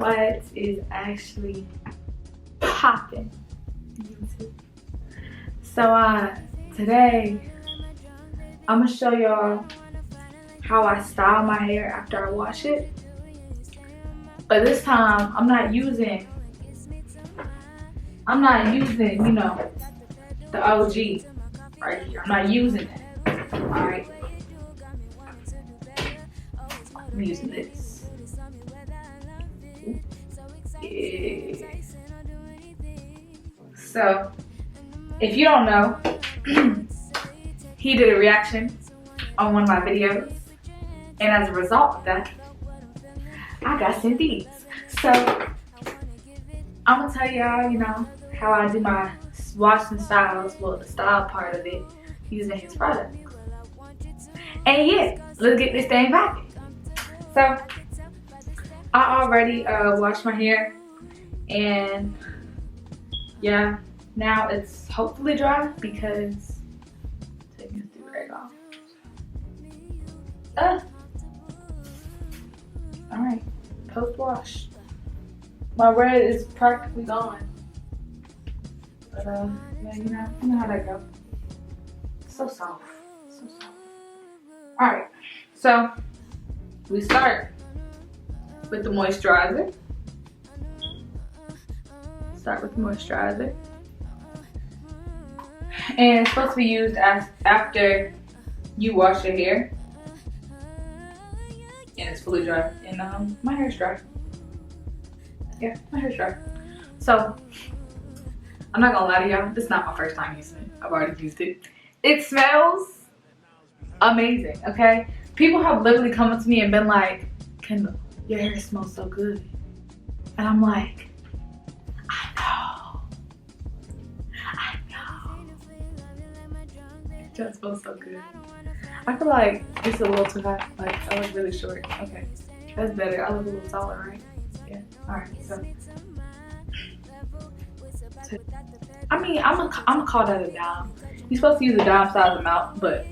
What is actually popping? So today I'm gonna show y'all how I style my hair after I wash it. But this time I'm not using, you know, the OG right here. I'm not using that. Alright. I'm using this. Yeah. So if you don't know, he did a reaction on one of my videos, and as a result of that, I got sent these. So I'm gonna tell y'all, you know, how I do my washing styles, well, the style part of it, using his products. And yeah, let's get this thing back. So I already washed my hair, and yeah, now it's hopefully dry because taking this do-rag off. Alright, post-wash. My red is practically gone. But yeah, you know how that goes. So soft. So soft. Alright, so we start with the moisturizer. Start with the moisturizer. And it's supposed to be used after you wash your hair. And it's fully dry. And my hair's dry. Yeah, my hair's dry. So I'm not gonna lie to y'all, this is not my first time using it. I've already used it. It smells amazing, okay? People have literally come up to me and been like, Kendall, your hair smells so good. And I'm like, I know. It just smells so good. I feel like it's a little too hot. Like, I look really short. Okay, that's better. I look a little taller, right? Yeah, alright, so. I mean, I'm gonna call that a dime. You're supposed to use a dime size amount, but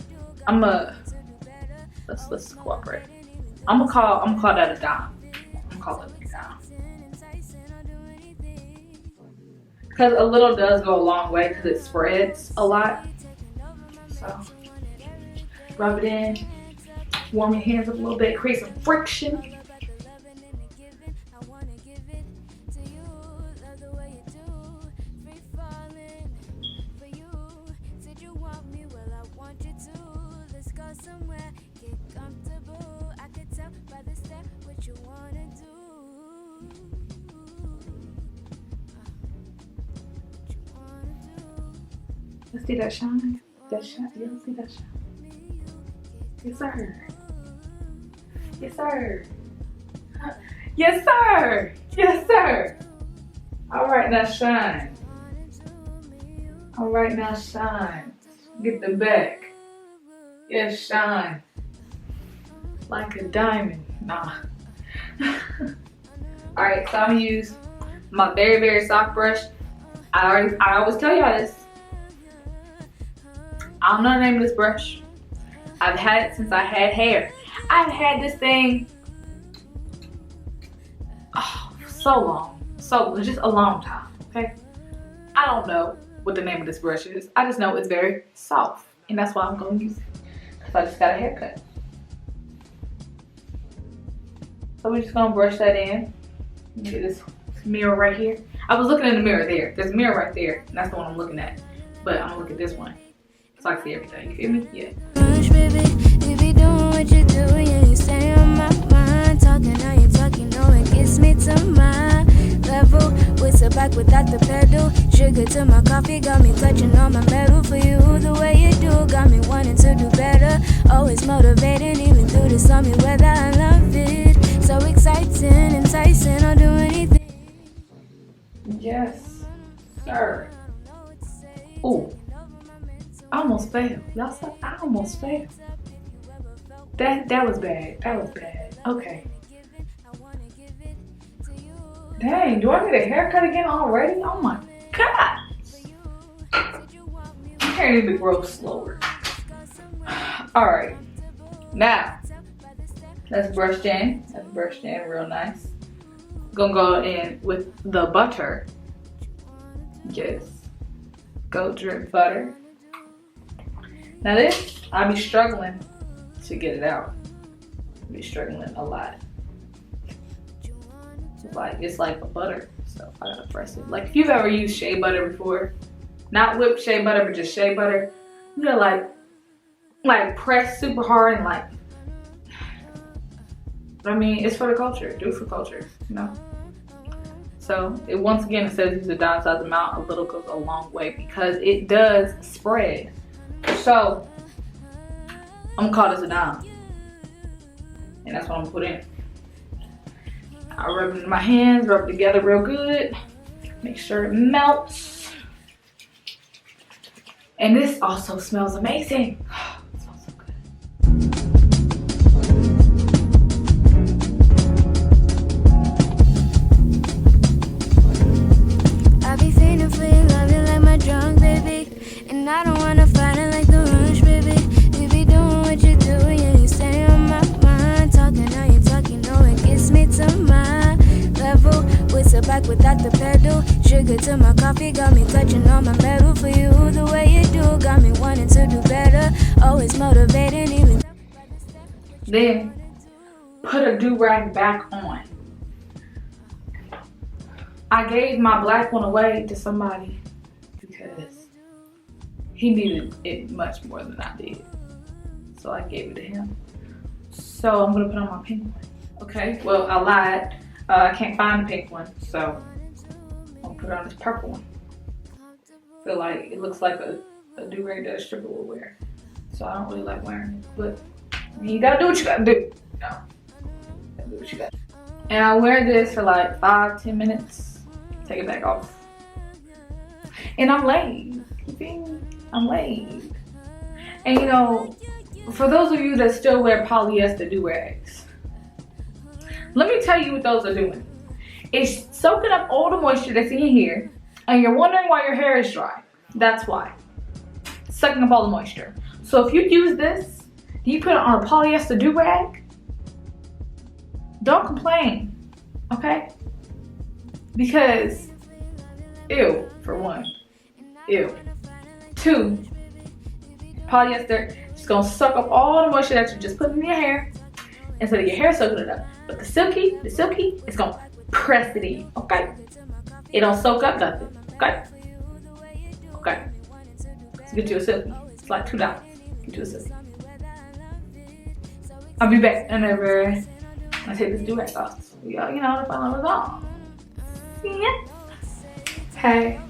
let's cooperate. I'm gonna call that a dime. I'm gonna call it a dime. Because a little does go a long way because it spreads a lot. So rub it in, warm your hands up a little bit, create some friction. Let's see that shine. That shine. Yeah, let's see that shine. Yes, sir. Yes, sir. Yes, sir. Yes, sir. All right, now shine. All right, now shine. Get the back. Yes, shine. Like a diamond. Nah. All right, so I'm gonna use my very, very soft brush. I always tell y'all this. I don't know the name of this brush. I've had it since I had hair. I've had this thing so long. So just a long time, okay? I don't know what the name of this brush is. I just know it's very soft. And that's why I'm gonna use it. Because I just got a haircut. So we're just gonna brush that in. Get this mirror right here. I was looking in the mirror there. There's a mirror right there. And that's the one I'm looking at. But I'm gonna look at this one. So I can see everything, you feel me? Yeah. Baby, you be doing what you do, yeah, you stay on my mind. Talking how you talking, know it gets me to my level. Whistle back without the pedal. Sugar to my coffee, got me touching on my metal. For you, the way you do, got me wanting to do better. Always motivating, even through the stormy weather, I love it. So exciting, enticing, I'll do anything. Yes, sir. Ooh. I almost failed. Y'all said I almost failed. That was bad. That was bad. Okay. Dang, do I need a haircut again already? Oh my god. My hair needs to grow slower. Alright. Now, let's brush in. Let's brush in real nice. gonna go in with the butter. Yes, goat drip butter. Now this, I be struggling to get it out. I be struggling a lot. It's like a butter, so I gotta press it. Like if you've ever used shea butter before, not whipped shea butter, but just shea butter, you gotta like press super hard and like. I mean, it's for the culture. Do it for culture, you know. So once again, it says use a dime-sized amount. A little goes a long way because it does spread. So I'm gonna call this a dime, and that's what I'm gonna put in. I rub it in my hands, rub it together real good, make sure it melts. And this also smells amazing. It smells so good. I be feeling for you, love you like my drunk baby, and I don't wanna find it like the rush, baby. You be doing what you do, yeah, you stay on my mind. Talking, now you talking, know it gets me to my level. Whistle back without the pedal. Sugar to my coffee, got me touching on my metal. For you, the way you do, got me wanting to do better. Always motivating, even. Then put a do-rag back on. I gave my black one away to somebody because he needed it much more than I did. So I gave it to him. So I'm gonna put on my pink one. Okay, well I lied. I can't find the pink one, so I'll put on this purple one. I feel like it looks like a do-rag that a stripper will wear. So I don't really like wearing it, but you gotta do what you gotta do. No, you gotta do what you gotta do. And I wear this for like 5-10 minutes, take it back off. And I'm laid, you feel me? I'm laid. And you know, for those of you that still wear polyester do-rags, let me tell you what those are doing. It's soaking up all the moisture that's in your hair, and you're wondering why your hair is dry. That's why. Sucking up all the moisture. So if you use this, you put it on a polyester do-rag, don't complain, okay? Because, ew, for one. Ew. 2, polyester is gonna suck up all the moisture that you just put in your hair instead of your hair soaking it up. But the silky, it's gonna press it in, okay? It don't soak up nothing, okay? Okay. So get you a silky. It's like $2. Get you a silky. I'll be back whenever I take this do-rag off. So y'all, you know, the fun was on. Yeah. Hey.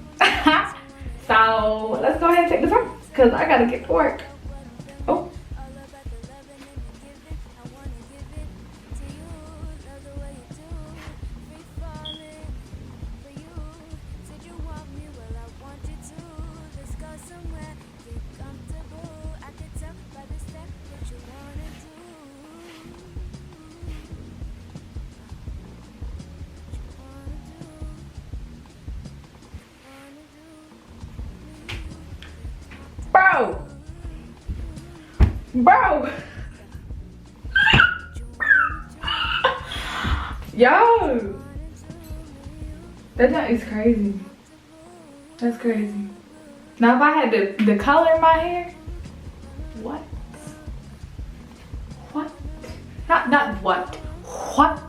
So let's go ahead and take this off because I gotta get to work. Oh. Bro. Yo. That is crazy. That's crazy. Now if I had the color in my hair, what? What? Not what. What?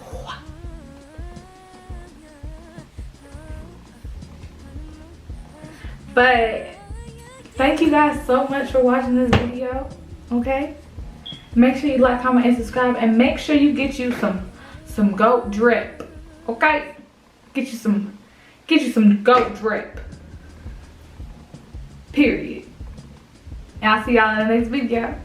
What? But thank you guys so much for watching this video, okay? Make sure you like, comment, and subscribe, and make sure you get you some goat drip, okay? Get you some goat drip. Period. And I'll see y'all in the next video.